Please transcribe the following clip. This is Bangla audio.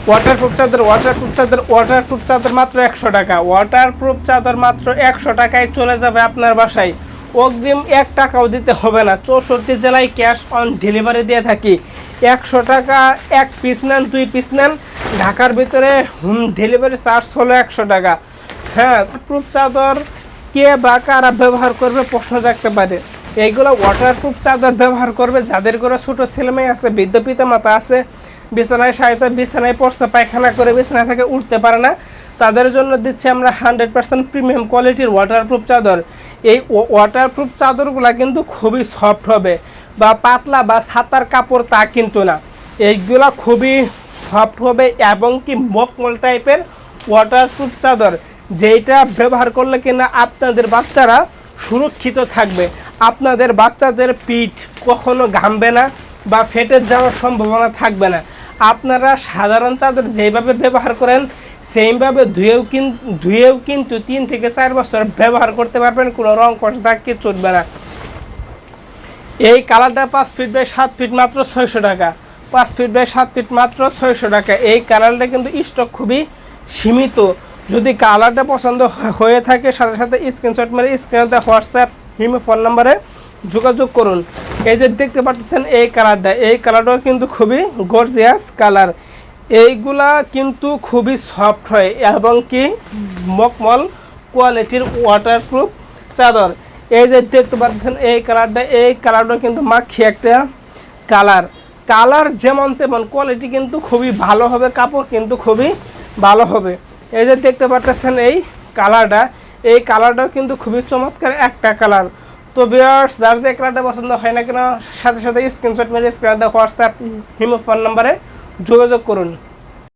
ওয়াটারপ্রুফ চাদর, ওয়াটারপ্রুফ চাদর মাত্র 100 টাকা। ওয়াটারপ্রুফ চাদর মাত্র 100 টাকায় চলে যাবে আপনার বাসায়। অগ্রিম 1 টাকাও দিতে হবে না। 64 জেলায় ক্যাশ অন ডেলিভারি দিয়ে থাকি। 100 টাকা 1 পিস নেন, 2 পিস নেন, ঢাকার ভিতরে ডেলিভারি চার্জ হলো 100 টাকা। হ্যাঁ, প্রুফ চাদর কে বা কারা ব্যবহার করবে প্রশ্ন জাগতে পারে। এইগুলো ওয়াটারপ্রুফ চাদর ব্যবহার করবে যাদের ঘরে ছোটো ছেলেমেয়ে আছে, বৃদ্ধ পিতা মাতা আছে, বিছানায় সাহিত্য বিছানায় পড়তে পায়খানা করে বিছানা থেকে উঠতে পারে না, তাদের জন্য দিচ্ছি আমরা 100% প্রিমিয়াম কোয়ালিটির ওয়াটারপ্রুফ চাদর। এই ওয়াটারপ্রুফ চাদরগুলো কিন্তু খুবই সফট হবে, বা পাতলা বা ছাতার কাপড় তা কিন্তু না। এইগুলা খুবই সফট হবে এবং কি মকমল টাইপের ওয়াটারপ্রুফ চাদর, যেটা ব্যবহার করলে কিনা আপনাদের বাচ্চারা সুরক্ষিত থাকবে। আপনাদের বাচ্চাদের পিঠ কখনো ঘামবে না বা ফেটে যাওয়ার সম্ভাবনা থাকবে না। আপনারা সাধারণ চাদর যেভাবে ব্যবহার করেন সেইভাবে ধুয়েও কিন্তু 3 থেকে 4 বছর ব্যবহার করতে পারবেন, কোনো রং কষ দাগ কিছু উঠবে না। এই কালারটা 5 ফিট বাই 7 ফিট মাত্র 600 টাকা। 5 ফিট বাই 7 ফিট মাত্র 600 টাকা। এই কালারটা কিন্তু স্টক খুবই সীমিত। যদি কালারটা পছন্দ হয়ে থাকে সাথে সাথে স্ক্রিনশট মেরে স্ক্রিনে হোয়াটসঅ্যাপ হিমো ফোন নাম্বারে যোগাযোগ করুন। এই যে দেখতে পাচ্ছেন এই কালারটাও কিন্তু খুবই গর্জিয়াস কালার। এইগুলা কিন্তু খুবই সফট হয় এবং কি মকমল কোয়ালিটির ওয়াটারপ্রুফ চাদর। এই যে দেখতে পাচ্ছেন এই কালারটাও কিন্তু মাখি একটা কালার যেমন তেমন কোয়ালিটি কিন্তু খুবই ভালো হবে, কাপড় কিন্তু খুবই ভালো হবে। এই যে দেখতে পাচ্ছেন এই কালারটাও কিন্তু খুবই চমৎকার একটা কালার। তো ভিউয়ার্স, যার যে কালারটা পছন্দ হয় না কেন সাথে সাথে স্ক্রিনশট মেরে স্ক্রিনে হোয়াটসঅ্যাপ হিমো ফোন নাম্বারে যোগাযোগ করুন।